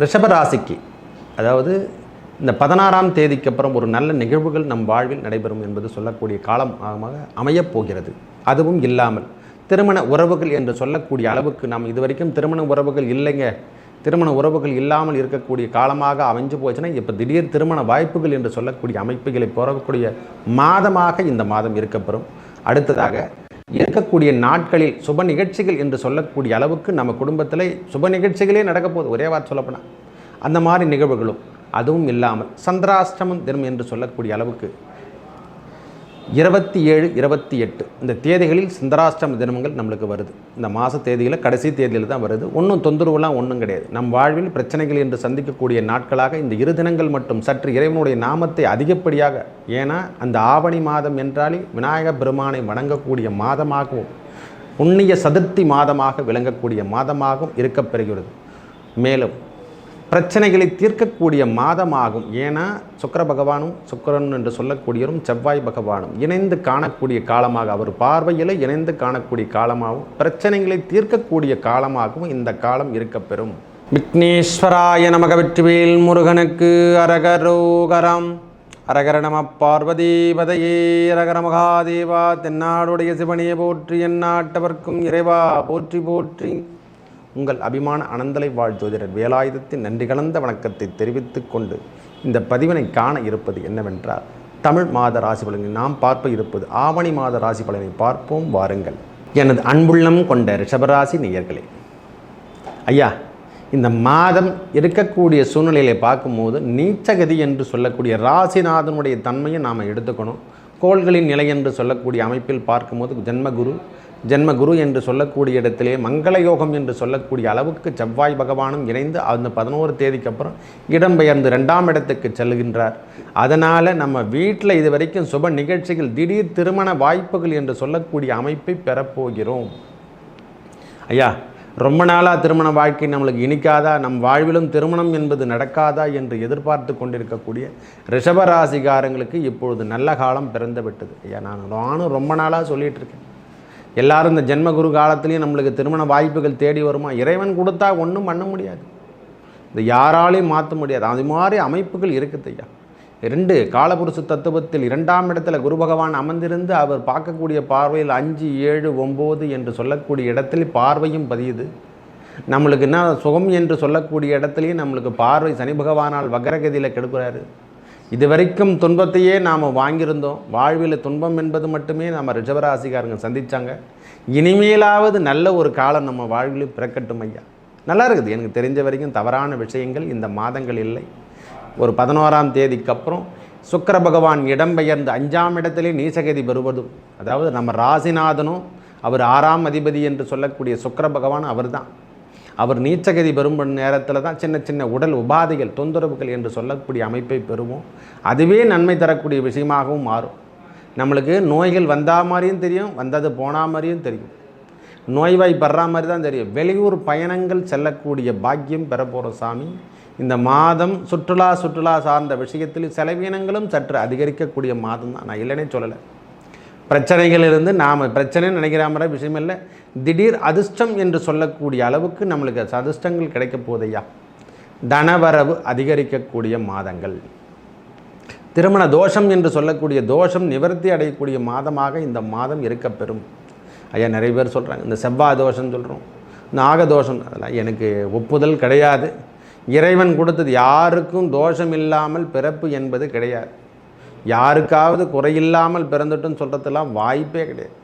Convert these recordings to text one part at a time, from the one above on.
ரிஷபராசிக்கு அதாவது இந்த 16ஆம் தேதிக்கு அப்புறம் ஒரு நல்ல நிகழ்வுகள் நம் வாழ்வில் நடைபெறும் என்பது சொல்லக்கூடிய காலமாக அமையப் போகிறது. அதுவும் இல்லாமல் திருமண உறவுகள் என்று சொல்லக்கூடிய அளவுக்கு நாம் இதுவரைக்கும் திருமண உறவுகள் இல்லைங்க, திருமண உறவுகள் இல்லாமல் இருக்கக்கூடிய காலமாக அமைஞ்சு போச்சுன்னா இப்போ திடீர் திருமண வாய்ப்புகள் என்று சொல்லக்கூடிய அமைப்புகளை போகக்கூடிய மாதமாக இந்த மாதம் இருக்கப்பெறும். அடுத்ததாக இருக்கக்கூடிய நாட்களில் சுப நிகழ்ச்சிகள் என்று சொல்லக்கூடிய அளவுக்கு நம்ம குடும்பத்தில் சுப நிகழ்ச்சிகளே நடக்க போகுது. ஒரே வார்த்தை சொல்லப்போனால் அந்த மாதிரி நிகழ்வுகளும் அதுவும் இல்லாமல் சந்திராஷ்டமம் தினம் என்று சொல்லக்கூடிய அளவுக்கு 27, 28 இந்த தேதிகளில் சந்திராஷ்டம தினங்கள் நம்மளுக்கு வருது. இந்த மாத தேதியில் கடைசி தேதியில் தான் வருது. ஒன்றும் தொந்தரவுலாம் ஒன்றும் கிடையாது. நம் வாழ்வில் பிரச்சனைகள் என்று சந்திக்கக்கூடிய நாட்களாக இந்த 2 தினங்கள் மட்டும் சற்று இறைவனுடைய நாமத்தை அதிகப்படியாக, ஏன்னா அந்த ஆவணி மாதம் என்றாலே விநாயக பெருமானை வணங்கக்கூடிய மாதமாகவும் புண்ணிய சதுர்த்தி மாதமாக விளங்கக்கூடிய மாதமாகவும் இருக்கப்பெறுகிறது. மேலும் பிரச்சனைகளை தீர்க்கக்கூடிய மாதமாகும். ஏன்னா சுக்கிர பகவானும் சுக்கிரன் என்று சொல்லக்கூடியவரும் செவ்வாய் பகவானும் இணைந்து காணக்கூடிய காலமாக, அவர் பார்வையில் இணைந்து காணக்கூடிய காலமாகவும் பிரச்சனைகளை தீர்க்கக்கூடிய காலமாகவும் இந்த காலம் இருக்கப்பெறும். விக்னேஸ்வராய நமக. வெற்றிவேல் முருகனுக்கு அரகரோகரம். அரகர நம பார்வதீபதையே அரகர மகாதேவா. தென்னாடுடைய சிவனையை போற்றி, எந்நாட்டவர்க்கும் இறைவா போற்றி போற்றி. உங்கள் அபிமான அனந்தலை வாழ் ஜோதிடர் வேலாயுதத்தின் நன்றி கலந்த வணக்கத்தை தெரிவித்துக் கொண்டு இந்த பதிவினை காண இருப்பது என்னவென்றால், தமிழ் மாத ராசி பலனை நாம் பார்ப்ப இருப்பது ஆவணி மாத ராசி பலனை பார்ப்போம் வாருங்கள். எனது அன்புள்ளம் கொண்ட ரிஷபராசி நேயர்களே, ஐயா இந்த மாதம் இருக்கக்கூடிய சூழ்நிலையை பார்க்கும்போது நீச்சகதி என்று சொல்லக்கூடிய ராசிநாதனுடைய தன்மையை நாம் எடுத்துக்கணும். கோள்களின் நிலை என்று சொல்லக்கூடிய அமைப்பில் பார்க்கும்போது ஜென்மகுரு என்று சொல்லக்கூடிய இடத்திலே மங்கள யோகம் என்று சொல்லக்கூடிய அளவுக்கு செவ்வாய் பகவானும் இணைந்து அந்த 11 தேதிக்கு அப்புறம் இடம்பெயர்ந்து 2ஆம் இடத்துக்கு செல்கின்றார். அதனால் நம்ம வீட்டில் இது வரைக்கும் சுப நிகழ்ச்சிகள், திடீர் திருமண வாய்ப்புகள் என்று சொல்லக்கூடிய அமைப்பை பெறப்போகிறோம். ஐயா ரொம்ப நாளாக திருமண வாழ்க்கை நம்மளுக்கு இனிக்காதா, நம் வாழ்விலும் திருமணம் என்பது நடக்காதா என்று எதிர்பார்த்து கொண்டிருக்கக்கூடிய ரிஷபராசிகாரங்களுக்கு இப்பொழுது நல்ல காலம் பிறந்து விட்டது. ஐயா நானும் ரொம்ப நாளாக சொல்லிகிட்டு இருக்கேன், எல்லாரும் இந்த ஜென்மகுரு காலத்துலேயும் நம்மளுக்கு திருமண வாய்ப்புகள் தேடி வருமா? இறைவன் கொடுத்தா ஒன்றும் பண்ண முடியாது, இந்த யாராலையும் மாற்ற முடியாது. அது மாதிரி அமைப்புகள் இருக்குது ஐயா. 2 காலபுருஷ தத்துவத்தில் 2ஆம் இடத்துல குரு பகவான் அமர்ந்திருந்து அவர் பார்க்கக்கூடிய பார்வையில் 5, 7, 9 என்று சொல்லக்கூடிய இடத்துல பார்வையும் பதியுது. நம்மளுக்கு என்ன சுகம் என்று சொல்லக்கூடிய இடத்துலையும் நம்மளுக்கு பார்வை சனி பகவானால் வக்ரகதியில் கெடுக்கிறாரு. இது வரைக்கும் துன்பத்தையே நாம் வாங்கியிருந்தோம். வாழ்வில் துன்பம் என்பது மட்டுமே நம்ம ரிஷபராசிக்காரங்க சந்தித்தாங்க. இனிமேலாவது நல்ல ஒரு காலம் நம்ம வாழ்வில் பிறக்கட்டும் ஐயா. நல்லா இருக்குது. எனக்கு தெரிஞ்ச வரைக்கும் தவறான விஷயங்கள் இந்த மாதங்கள் இல்லை. ஒரு 11ஆம் தேதிக்கு அப்புறம் சுக்கிர பகவான் இடம்பெயர்ந்து 5ஆம் இடத்திலே நீசகதி பெறுவதும், அதாவது நம்ம ராசிநாதனும் அவர் 6ஆம் அதிபதி என்று சொல்லக்கூடிய சுக்கிர பகவான் அவர் தான். அவர் நீச்சகதி பெறும் நேரத்தில் தான் சின்ன சின்ன உடல் உபாதைகள், தொந்தரவுகள் என்று சொல்லக்கூடிய அமைப்பை பெறுவோம். அதுவே நன்மை தரக்கூடிய விஷயமாகவும் மாறும். நம்மளுக்கு நோய்கள் வந்தா மாதிரியும் தெரியும், வந்தது போனா மாதிரியும் தெரியும், நோய்வாய்ப்படுறா மாதிரி தான் தெரியும். வெளியூர் பயணங்கள் செல்லக்கூடிய பாக்கியம் பெறப்போகிற சாமி. இந்த மாதம் சுற்றுலா சார்ந்த விஷயத்தில் செலவினங்களும் சற்று அதிகரிக்கக்கூடிய மாதம் தான். நான் இல்லைன்னே சொல்லலை. பிரச்சனைகளிலிருந்து நாம் பிரச்சனைன்னு நினைக்கிற மாதிரி விஷயம் இல்லை. திடீர் அதிர்ஷ்டம் என்று சொல்லக்கூடிய அளவுக்கு நம்மளுக்கு அதிர்ஷ்டங்கள் கிடைக்க போதையா. தனவரவு அதிகரிக்கக்கூடிய மாதங்கள். திருமண தோஷம் என்று சொல்லக்கூடிய தோஷம் நிவர்த்தி அடையக்கூடிய மாதமாக இந்த மாதம் இருக்கப்பெறும். ஐயா நிறைய பேர் சொல்கிறாங்க இந்த செவ்வாய் தோஷம் சொல்கிறோம், நாகதோஷம், அதெல்லாம் எனக்கு ஒப்புதல் கிடையாது. இறைவன் கொடுத்தது யாருக்கும் தோஷம் இல்லாமல் பிறப்பு என்பது கிடையாது. யாருக்காவது குறையில்லாமல் பிறந்துட்டுன்னு சொல்கிறதுலாம் வாய்ப்பே கிடையாது.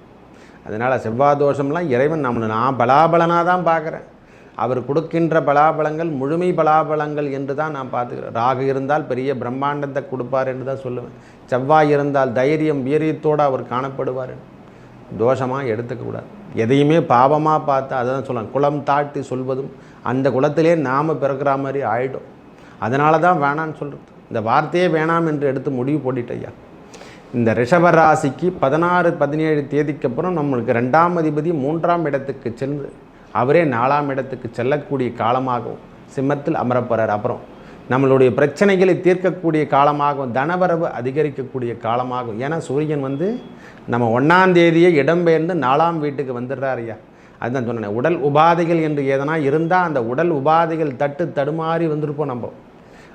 அதனால் செவ்வாய் தோஷம்லாம் இறைவன் நான் பலாபலனாக தான் பார்க்குறேன். அவர் கொடுக்கின்ற பலாபலங்கள் முழுமை பலாபலங்கள் என்று தான் நான் பார்த்துக்கிறேன். ராகு இருந்தால் பெரிய பிரம்மாண்டத்தை கொடுப்பார் என்று தான் சொல்லுவேன். செவ்வாய் இருந்தால் தைரியம் வீரியத்தோடு அவர் காணப்படுவார். தோஷமாக எடுத்துக்கக்கூடாது. எதையுமே பாவமாக பார்த்து அதை தான் சொல்லலாம். குலம் தாழ்த்தி சொல்வதும் அந்த குலத்திலே நாம் பிறக்கிற மாதிரி ஆகிடும். அதனால தான் வேணான்னு சொல்கிறது. இந்த வார்த்தையே வேணாம் என்று எடுத்து முடிவு போட்டுட்டையா. இந்த ரிஷபராசிக்கு 16, 17 தேதிக்கு அப்புறம் நம்மளுக்கு 2ஆம் அதிபதி 3ஆம் இடத்துக்கு சென்று அவரே 4ஆம் இடத்துக்கு செல்லக்கூடிய காலமாகவும் சிம்மத்தில் அமரப்போகிறார். அப்புறம் நம்மளுடைய பிரச்சனைகளை தீர்க்கக்கூடிய காலமாகவும் தனவரவு அதிகரிக்கக்கூடிய காலமாகும். ஏன்னா சூரியன் நம்ம 1ஆம் தேதியே இடம்பெயர்ந்து 4ஆம் வீட்டுக்கு வந்துடுறார் ஐயா. அதுதான் சொன்னேன், உடல் உபாதைகள் என்று எதனா இருந்தால் அந்த உடல் உபாதைகள் தடுமாறி வந்திருப்போம். நம்ம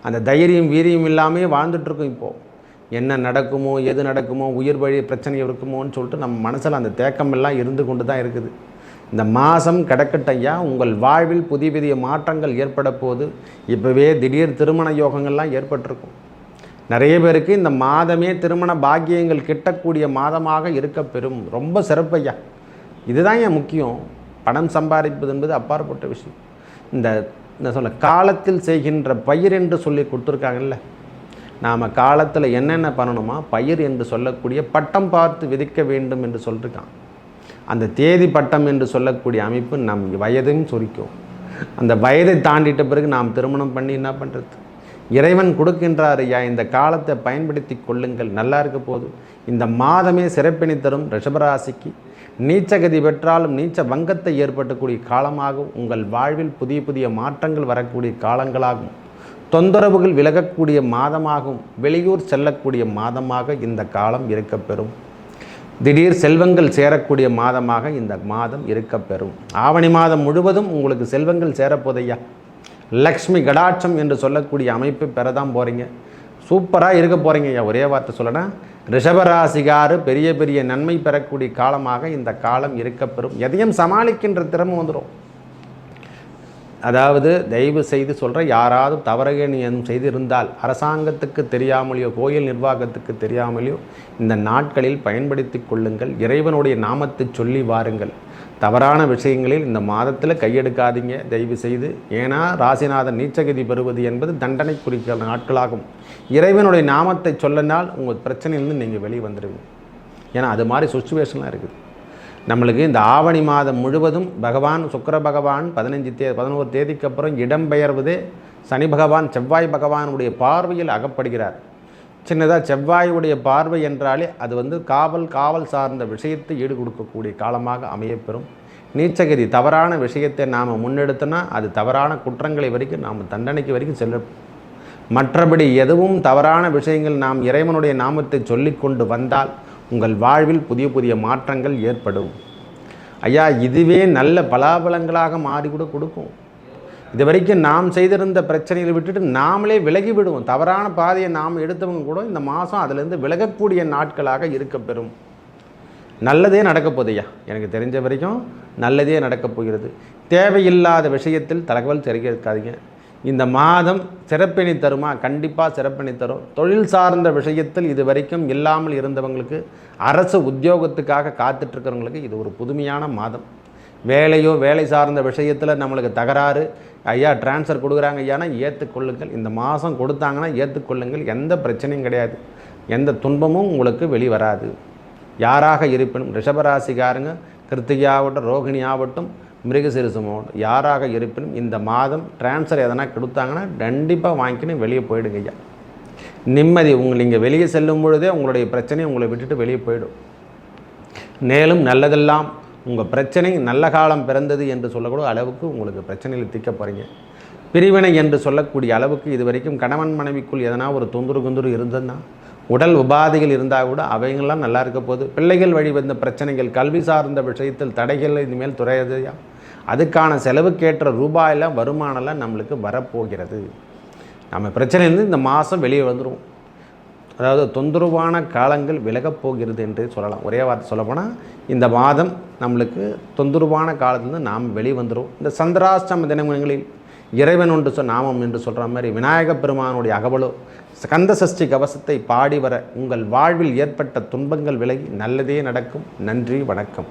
அந்த தைரியம் வீரியம் இல்லாமல் வாழ்ந்துட்டுருக்கோம். இப்போது என்ன நடக்குமோ எது நடக்குமோ உயிர் வழி பிரச்சனை இருக்குமோன்னு சொல்லிட்டு நம்ம மனசில் அந்த தேக்கம் எல்லாம் இருந்து கொண்டு தான் இருக்குது. இந்த மாதம் கிடக்கட்டையா உங்கள் வாழ்வில் புதிய புதிய மாற்றங்கள் ஏற்பட போது. இப்போவே திடீர் திருமண யோகங்கள்லாம் ஏற்பட்டிருக்கும். நிறைய பேருக்கு இந்த மாதமே திருமண பாக்கியங்கள் கிட்டக்கூடிய மாதமாக இருக்க பெறும். ரொம்ப சிறப்பையா. இதுதான் ஏன் முக்கியம். பணம் சம்பாதிப்பது என்பது அப்பாற்பட்ட விஷயம். இந்த சொல்ல காலத்தில் செய்கின்ற பயிர் என்று சொல்லி கொடுத்துருக்காங்கல்ல, நாம் காலத்தில் என்னென்ன பண்ணணுமா பயிர் என்று சொல்லக்கூடிய பட்டம் பார்த்து விதிக்க வேண்டும் என்று சொல்லியிருக்கான். அந்த தேதி பட்டம் என்று சொல்லக்கூடிய அமைப்பு நம் வயதையும் சுருக்கும். அந்த வயதை தாண்டிட்ட பிறகு நாம் திருமணம் பண்ணி என்ன பண்ணுறது? இறைவன் கொடுக்கின்றார் ஐயா, இந்த காலத்தை பயன்படுத்தி கொள்ளுங்கள், நல்லா இருக்க போது. இந்த மாதமே சிறப்பினை தரும் ரிஷபராசிக்கு. நீச்சகதி பெற்றாலும் நீச்ச வங்கத்தை ஏற்பட்டக்கூடிய காலமாகவும், உங்கள் வாழ்வில் புதிய புதிய மாற்றங்கள் வரக்கூடிய காலங்களாகும், தொந்தரவுகள் விலகக்கூடிய மாதமாகவும், வெளியூர் செல்லக்கூடிய மாதமாக இந்த காலம் இருக்கப்பெறும். திடீர் செல்வங்கள் சேரக்கூடிய மாதமாக இந்த மாதம் இருக்கப்பெறும். ஆவணி மாதம் முழுவதும் உங்களுக்கு செல்வங்கள் சேரப்போதையா. லக்ஷ்மி கடாட்சம் என்று சொல்லக்கூடிய அமைப்பு பெறதான் போகிறீங்க. சூப்பராக இருக்க போகிறீங்க ஐயா. ஒரே வார்த்தை சொல்லணும், ரிஷபராசிகாரு பெரிய பெரிய நன்மை பெறக்கூடிய காலமாக இந்த காலம் இருக்கப்பெறும். எதையும் சமாளிக்கின்ற திறமை வந்துடும். அதாவது தயவு செய்து சொல்கிற, யாராவது தவறுகள் செய்திருந்தால் அரசாங்கத்துக்கு தெரியாமலையோ கோயில் நிர்வாகத்துக்கு தெரியாமலையோ இந்த நாட்களில் பயன்படுத்தி கொள்ளுங்கள். இறைவனுடைய நாமத்தை சொல்லி வாருங்கள். தவறான விஷயங்களில் இந்த மாதத்தில் கையெடுக்காதீங்க தயவு செய்து. ஏன்னா ராசிநாதன் நீச்சகதி பெறுவது என்பது தண்டனை குறிக்கிற நாட்களாகும். இறைவனுடைய நாமத்தை சொல்லினால் உங்கள் பிரச்சனையிலேருந்து நீங்கள் வெளியே வந்துடுவீங்க. ஏன்னா அது மாதிரி சுச்சுவேஷன்லாம் இருக்குது. நம்மளுக்கு இந்த ஆவணி மாதம் முழுவதும் பகவான் சுக்கிர பகவான் 11 தேதிக்கு அப்புறம் இடம்பெயர்வதே சனி பகவான் செவ்வாய் பகவானுடைய பார்வையில் அகப்படுகிறார். சின்னதாக செவ்வாயுடைய பார்வை என்றாலே அது காவல் சார்ந்த விஷயத்தை ஈடு கொடுக்கக்கூடிய காலமாக அமையப்பெறும். நீச்சகதி தவறான விஷயத்தை நாம் முன்னெடுத்தோன்னா அது தவறான குற்றங்களை வரைக்கும் நாம் தண்டனைக்கு வரைக்கும் செல்ல. மற்றபடி எதுவும் தவறான விஷயங்கள் நாம் இறைவனுடைய நாமத்தை சொல்லிக்கொண்டு வந்தால் உங்கள் வாழ்வில் புதிய புதிய மாற்றங்கள் ஏற்படும். ஐயா, இதுவே நல்ல பலாபலங்களாக மாறி கூட கொடுக்கும். இது வரைக்கும் நாம் செய்திருந்த பிரச்சனைகளை விட்டுட்டு நாமளே விலகி விடுவோம். தவறான பாதையை நாம் எடுத்தவங்க கூட இந்த மாதம் அதிலிருந்து விலகக்கூடிய நாட்களாக இருக்கப்பெறும். நல்லதே நடக்கப் போகுதையா. எனக்கு தெரிஞ்ச வரைக்கும் நல்லதே நடக்கப் போகிறது. தேவையில்லாத விஷயத்தில் தகவல் தெரிவிக்காதீங்க. இந்த மாதம் சிறப்பினை தருமா? கண்டிப்பாக சிறப்பினை தரும். தொழில் சார்ந்த விஷயத்தில் இது வரைக்கும் இல்லாமல் இருந்தவங்களுக்கு, அரசு உத்தியோகத்துக்காக காத்துட்ருக்கிறவங்களுக்கு இது ஒரு புதுமையான மாதம். வேலை சார்ந்த விஷயத்தில் நம்மளுக்கு தகராறு, ஐயா டிரான்ஸ்ஃபர் கொடுக்குறாங்க ஐயானா ஏற்றுக்கொள்ளுங்கள். இந்த மாதம் கொடுத்தாங்கன்னா ஏற்றுக்கொள்ளுங்கள். எந்த பிரச்சனையும் கிடையாது. எந்த துன்பமும் உங்களுக்கு வெளிவராது. யாராக இருப்பினும் ரிஷபராசிக்காரங்க கிருத்திகை ஆகட்டும், ரோகிணி ஆகட்டும், மிருகசீரிஷம் ஆகட்டும், யாராக இருப்பினும் இந்த மாதம் டிரான்ஸ்ஃபர் எதனா கொடுத்தாங்கன்னா கண்டிப்பாக வாங்கிக்கின்னு வெளியே போயிடுங்க ஐயா. நிம்மதி. நீங்கள் வெளியே செல்லும் பொழுதே உங்களுடைய பிரச்சனை உங்களை விட்டுட்டு வெளியே போயிடும். மேலும் நல்லதெல்லாம் உங்கள் பிரச்சனை நல்ல காலம் பிறந்தது என்று சொல்லக்கூடிய அளவுக்கு உங்களுக்கு பிரச்சனையில் தீர்க்க போகிறீங்க. பிரிவினை என்று சொல்லக்கூடிய அளவுக்கு இது வரைக்கும் கணவன் மனைவிக்குள் எதனா ஒரு தொந்தரவு இருந்ததுன்னா, உடல் உபாதைகள் இருந்தால் கூட அவைங்கள்லாம் நல்லா இருக்க போது. பிள்ளைகள் வழி வந்த பிரச்சனைகள், கல்வி சார்ந்த விஷயத்தில் தடைகள் இனிமேல் துறையதையா. அதுக்கான செலவுக்கேற்ற ரூபாயெல்லாம் வருமானம்லாம் நம்மளுக்கு வரப்போகிறது. நம்ம பிரச்சனையிலேருந்து இந்த மாதம் வெளியே வந்துடும். அதாவது தொந்தரவான காலங்கள் விலகப் போகிறது என்று சொல்லலாம். ஒரே வார்த்தை சொல்லப்போனால் இந்த மாதம் நம்மளுக்கு தொந்தரவான காலத்துலேருந்து நாம் வெளியே வந்துடும். இந்த சந்திராஷ்டம தினங்களில் இறைவன் ஒன்று நாமம் என்று சொல்கிற மாதிரி விநாயகப் பெருமானுடைய அகவலோ ஸ்கந்த சஷ்டி கவசத்தை பாடி வர உங்கள் வாழ்வில் ஏற்பட்ட துன்பங்கள் விலகி நல்லதே நடக்கும். நன்றி, வணக்கம்.